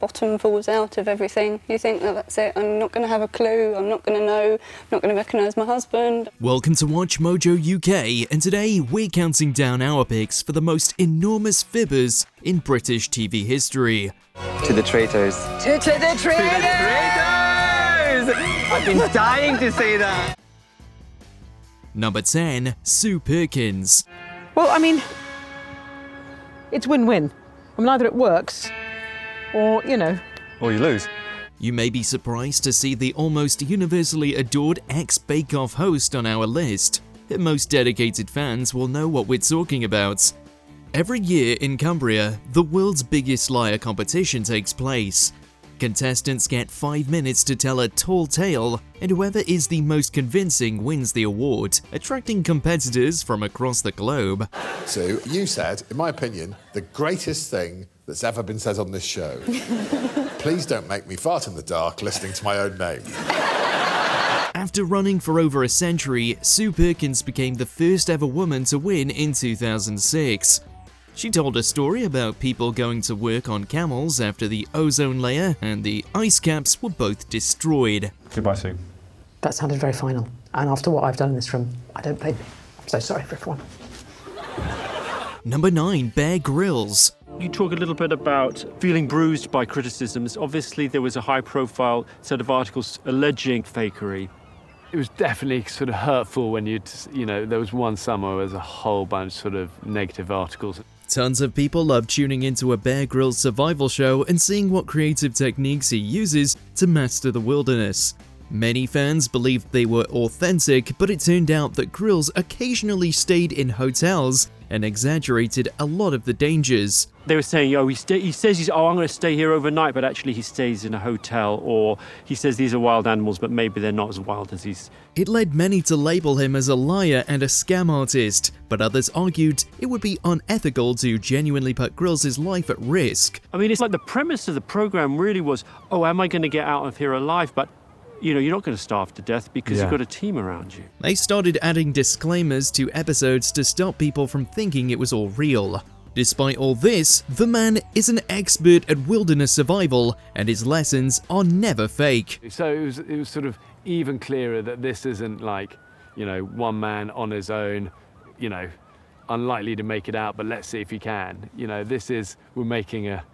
bottom falls out of everything. You think that that's it, I'm not going to have a clue, I'm not going to know, I'm not going to recognise my husband. Welcome to WatchMojo UK, and today we're counting down our picks for the most enormous fibbers in British TV history. To the traitors. To the traitors! To the traitors! I've been dying to say that. Number 10, Sue Perkins. Well, I mean, it's win-win. I mean, either it works, or, you know... Or you lose. You may be surprised to see the almost universally adored ex-Bake Off host on our list. Most dedicated fans will know what we're talking about. Every year in Cumbria, the world's biggest liar competition takes place. Contestants get 5 minutes to tell a tall tale, and whoever is the most convincing wins the award, attracting competitors from across the globe. Sue, you said, in my opinion, the greatest thing that's ever been said on this show. Please don't make me fart in the dark listening to my own name. After running for over a century, Sue Perkins became the first ever woman to win in 2006. She told a story about people going to work on camels after the ozone layer and the ice caps were both destroyed. Goodbye, Sue. That sounded very final. And after what I've done in this room, I don't blame you. I'm so sorry for everyone. Number 9, Bear Grylls. You talk a little bit about feeling bruised by criticisms. Obviously, there was a high-profile set of articles alleging fakery. It was definitely sort of hurtful when there was one summer where there was a whole bunch of sort of negative articles. Tons of people love tuning into a Bear Grylls survival show and seeing what creative techniques he uses to master the wilderness. Many fans believed they were authentic, but it turned out that Grylls occasionally stayed in hotels and exaggerated a lot of the dangers. They were saying, he says I'm going to stay here overnight, but actually he stays in a hotel, or he says these are wild animals, but maybe they're not as wild as he's... It led many to label him as a liar and a scam artist, but others argued it would be unethical to genuinely put Grylls' life at risk. I mean, it's like the premise of the program really was, am I going to get out of here alive? But you're not going to starve to death because you've got a team around you. They started adding disclaimers to episodes to stop people from thinking it was all real. Despite all this, the man is an expert at wilderness survival, and his lessons are never fake. So it was sort of even clearer that this isn't like, one man on his own, unlikely to make it out, but let's see if he can. We're making a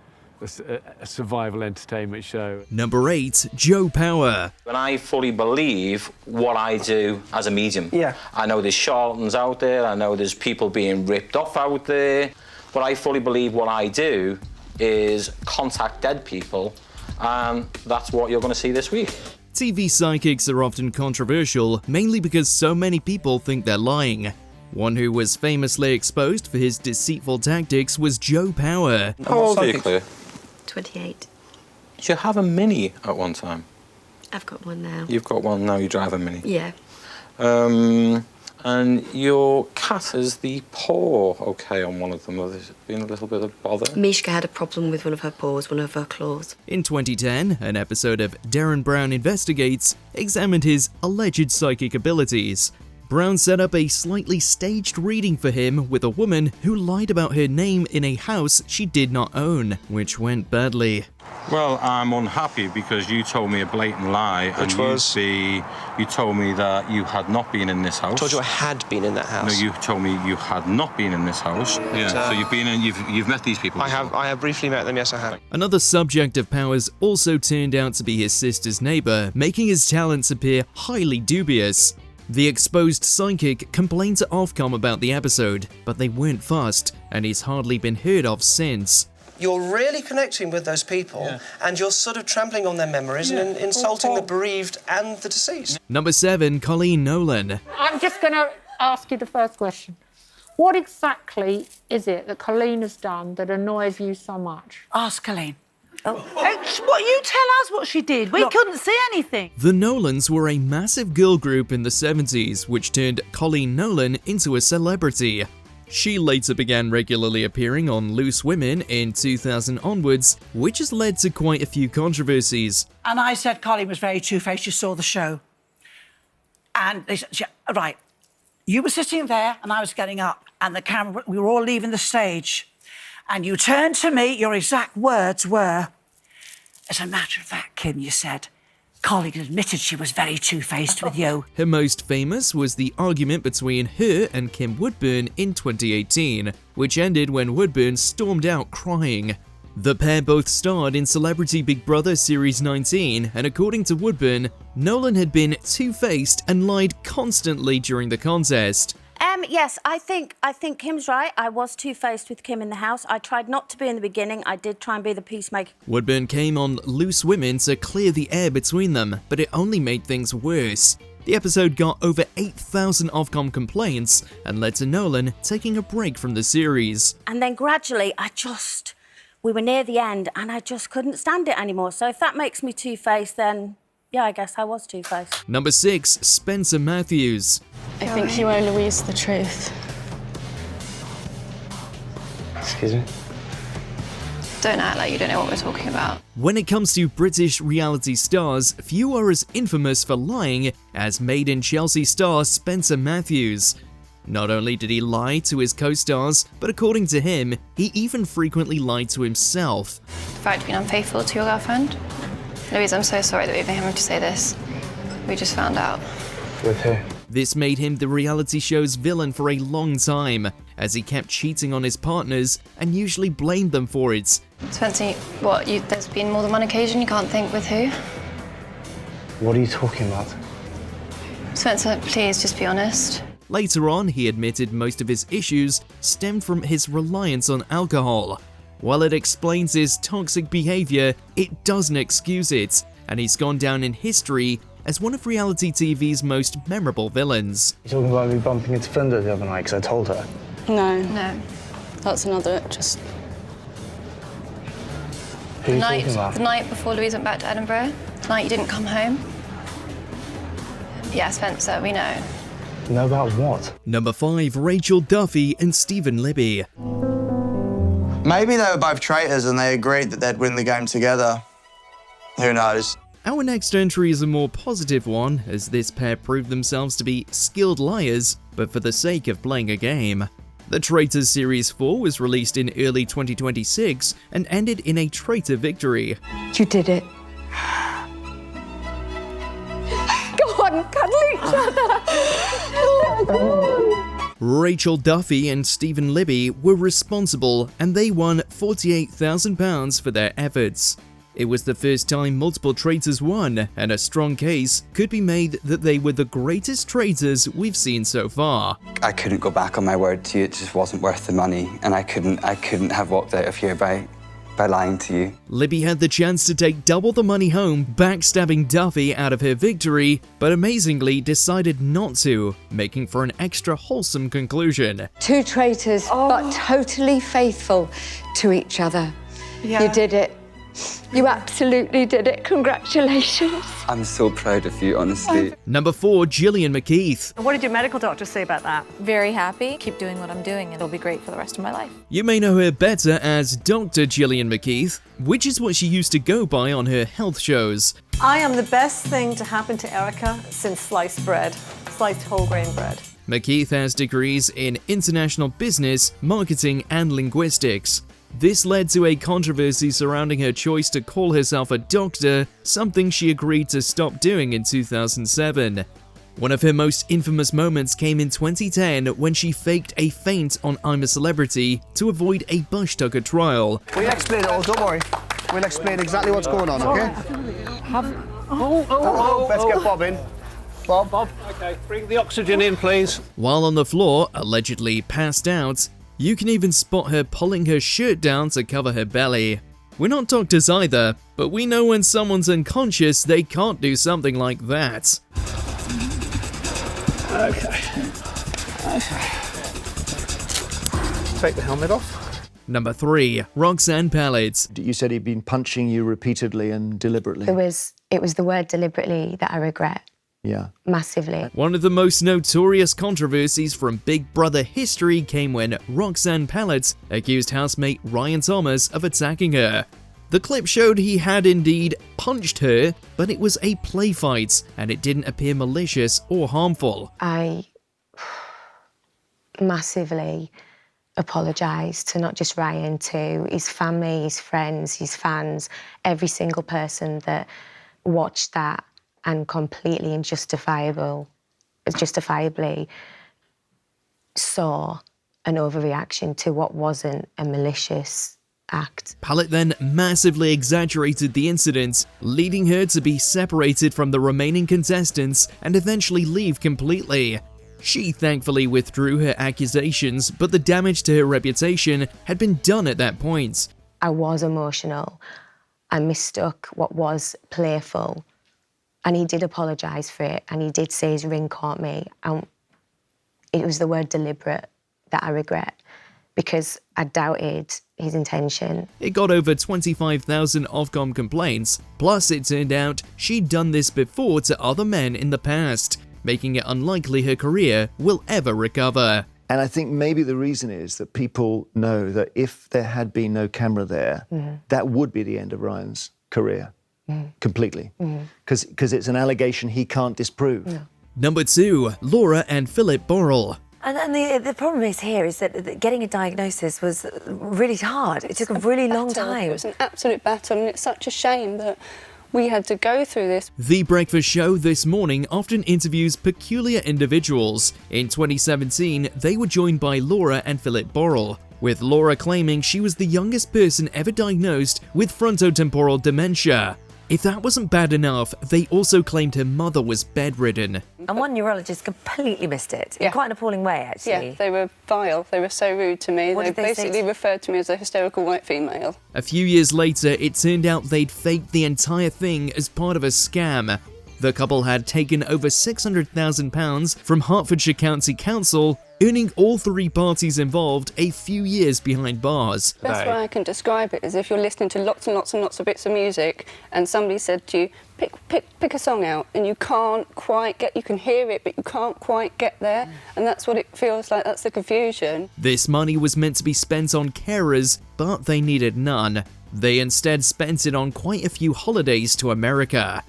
survival entertainment show. Number 8, Joe Power. And I fully believe what I do as a medium. Yeah. I know there's charlatans out there, I know there's people being ripped off out there, but I fully believe what I do is contact dead people, and that's what you're going to see this week. TV psychics are often controversial, mainly because so many people think they're lying. One who was famously exposed for his deceitful tactics was Joe Power. How old are you, Claire? 28. Did you have a Mini at one time? I've got one now. You've got one now, you drive a Mini? Yeah. And your cat is the paw okay on one of them. There's been a little bit of bother? Mishka had a problem with one of her paws, one of her claws. In 2010, an episode of Darren Brown Investigates examined his alleged psychic abilities. Brown set up a slightly staged reading for him with a woman who lied about her name in a house she did not own, which went badly. Well, I'm unhappy because you told me a blatant lie. Which was? You told me that you had not been in this house. I told you I had been in that house. No, you told me you had not been in this house. Yeah. So you've met these people. I have briefly met them, yes I have. Another subject of Powers also turned out to be his sister's neighbor, making his talents appear highly dubious. The exposed psychic complained to Ofcom about the episode, but they weren't fussed, and he's hardly been heard of since. You're really connecting with those people, and you're sort of trampling on their memories and insulting the bereaved and the deceased. Number 7, Coleen Nolan. I'm just going to ask you the first question. What exactly is it that Coleen has done that annoys you so much? Ask Coleen. Oh. What, you tell us what she did. We couldn't see anything. The Nolans were a massive girl group in the 70s, which turned Coleen Nolan into a celebrity. She later began regularly appearing on Loose Women in 2000 onwards, which has led to quite a few controversies. And I said Coleen was very two-faced. You saw the show. And they said, right, you were sitting there and I was getting up and the camera, we were all leaving the stage. And you turned to me, your exact words were, As a matter of fact, Kim, you said Coleen admitted she was very two-faced with you. Her most famous was the argument between her and Kim Woodburn in 2018, which ended when Woodburn stormed out crying. The pair both starred in Celebrity Big Brother Series 19, and according to Woodburn, Nolan had been two-faced and lied constantly during the contest. Yes, I think Kim's right. I was two-faced with Kim in the house. I tried not to be in the beginning. I did try and be the peacemaker. Woodburn came on Loose Women to clear the air between them, but it only made things worse. The episode got over 8,000 Ofcom complaints and led to Nolan taking a break from the series. And then gradually, we were near the end and I just couldn't stand it anymore. So if that makes me two-faced, then yeah, I guess I was two-faced. Number 6, Spencer Matthews. I think you owe Louise the truth. Excuse me? Don't act like you don't know what we're talking about. When it comes to British reality stars, few are as infamous for lying as Made in Chelsea star Spencer Matthews. Not only did he lie to his co-stars, but according to him, he even frequently lied to himself. The fact you've been unfaithful to your girlfriend? Louise, I'm so sorry that we've been having to say this. We just found out. With who? This made him the reality show's villain for a long time, as he kept cheating on his partners and usually blamed them for it. Spencer, there's been more than one occasion, you can't think with who? What are you talking about? Spencer, please, just be honest. Later on, he admitted most of his issues stemmed from his reliance on alcohol. While it explains his toxic behavior, it doesn't excuse it, and he's gone down in history as one of reality TV's most memorable villains. You talking about me bumping into Flinda the other night because I told her? No. No. That's another, just... Who are you talking about? The night before Louise went back to Edinburgh, the night you didn't come home. Yeah, Spencer, we know. Know about what? Number 5, Rachel Duffy and Stephen Libby. Maybe they were both traitors and they agreed that they'd win the game together. Who knows? Our next entry is a more positive one, as this pair proved themselves to be skilled liars, but for the sake of playing a game. The Traitors Series 4 was released in early 2026 and ended in a traitor victory. You did it. Go on, cuddle each other. Rachel Duffy and Stephen Libby were responsible, and they won £48,000 for their efforts. It was the first time multiple traitors won, and a strong case could be made that they were the greatest traitors we've seen so far. I couldn't go back on my word to you, it just wasn't worth the money, and I couldn't have walked out of here by lying to you. Libby had the chance to take double the money home, backstabbing Duffy out of her victory, but amazingly decided not to, making for an extra wholesome conclusion. Two traitors, but totally faithful to each other. Yeah. You did it. You absolutely did it. Congratulations. I'm so proud of you, honestly. Number 4, Gillian McKeith. What did your medical doctor say about that? Very happy. Keep doing what I'm doing and it'll be great for the rest of my life. You may know her better as Dr. Gillian McKeith, which is what she used to go by on her health shows. I am the best thing to happen to Erica since sliced bread, sliced whole grain bread. McKeith has degrees in international business, marketing, and linguistics. This led to a controversy surrounding her choice to call herself a doctor, something she agreed to stop doing in 2007. One of her most infamous moments came in 2010 when she faked a faint on I'm a Celebrity to avoid a bush tucker trial. We'll explain it all, don't worry. We'll explain exactly what's going on, okay? Let's get Bob in. Bob. Okay, bring the oxygen in, please. While on the floor, allegedly passed out, you can even spot her pulling her shirt down to cover her belly. We're not doctors either, but we know when someone's unconscious, they can't do something like that. Okay. Take the helmet off. Number 3, Roxanne Pallett. You said he'd been punching you repeatedly and deliberately. It was the word deliberately that I regret. Yeah. Massively. One of the most notorious controversies from Big Brother history came when Roxanne Pallett accused housemate Ryan Thomas of attacking her. The clip showed he had indeed punched her, but it was a play fight, and it didn't appear malicious or harmful. I massively apologise to not just Ryan, to his family, his friends, his fans, every single person that watched that and completely and justifiably saw an overreaction to what wasn't a malicious act. Pallett then massively exaggerated the incident, leading her to be separated from the remaining contestants and eventually leave completely. She thankfully withdrew her accusations, but the damage to her reputation had been done at that point. I was emotional. I mistook what was playful. And he did apologise for it, and he did say his ring caught me. And it was the word deliberate that I regret, because I doubted his intention. It got over 25,000 Ofcom complaints, plus it turned out she'd done this before to other men in the past, making it unlikely her career will ever recover. And I think maybe the reason is that people know that if there had been no camera there, that would be the end of Ryan's career, completely. Because it's an allegation he can't disprove. Number 2, Laura and Philip Borrell. And the problem is here is that getting a diagnosis was really hard. It took a really long time. It was an absolute battle, and it's such a shame that we had to go through this. The Breakfast Show This Morning often interviews peculiar individuals. In 2017, they were joined by Laura and Philip Borrell, with Laura claiming she was the youngest person ever diagnosed with frontotemporal dementia. If that wasn't bad enough, they also claimed her mother was bedridden. And one neurologist completely missed it, in quite an appalling way, actually. Yeah, they were vile. They were so rude to me. They basically referred to me as a hysterical white female. A few years later, it turned out they'd faked the entire thing as part of a scam. The couple had taken over £600,000 from Hertfordshire County Council, earning all 3 parties involved a few years behind bars. The best way I can describe it is if you're listening to lots and lots and lots of bits of music and somebody said to you, pick a song out, and you can't quite get, you can hear it, but you can't quite get there, and that's what it feels like. That's the confusion. This money was meant to be spent on carers, but they needed none. They instead spent it on quite a few holidays to America.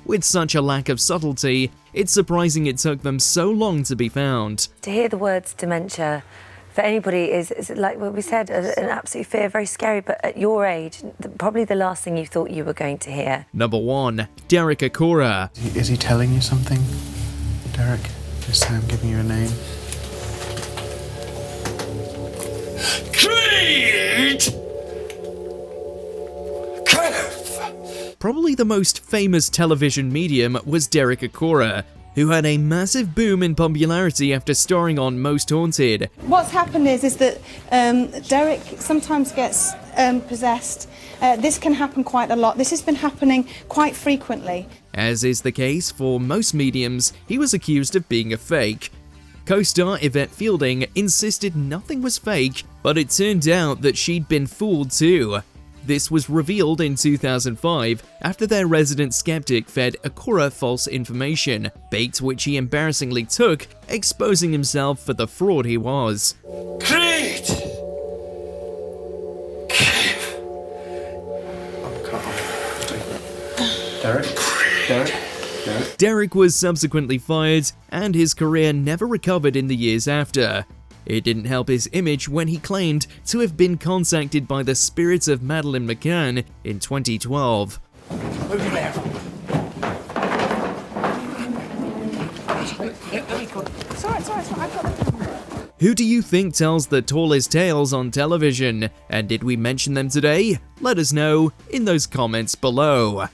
With such a lack of subtlety, it's surprising it took them so long to be found. To hear the words dementia for anybody is like what we said, an absolute fear, very scary, but at your age, probably the last thing you thought you were going to hear. Number 1, Derek Acorah. Is he telling you something, Derek? Is Sam giving you a name? Great! Probably the most famous television medium was Derek Acorah, who had a massive boom in popularity after starring on Most Haunted. What's happened is that Derek sometimes gets possessed. This can happen quite a lot. This has been happening quite frequently. As is the case for most mediums, he was accused of being a fake. Co-star Yvette Fielding insisted nothing was fake, but it turned out that she'd been fooled too. This was revealed in 2005 after their resident skeptic fed Acorah false information, bait which he embarrassingly took, exposing himself for the fraud he was. Great! Derek was subsequently fired, and his career never recovered in the years after. It didn't help his image when he claimed to have been contacted by the spirits of Madeleine McCann in 2012. Over there. It's all right, I've got the... Who do you think tells the tallest tales on television? And did we mention them today? Let us know in those comments below.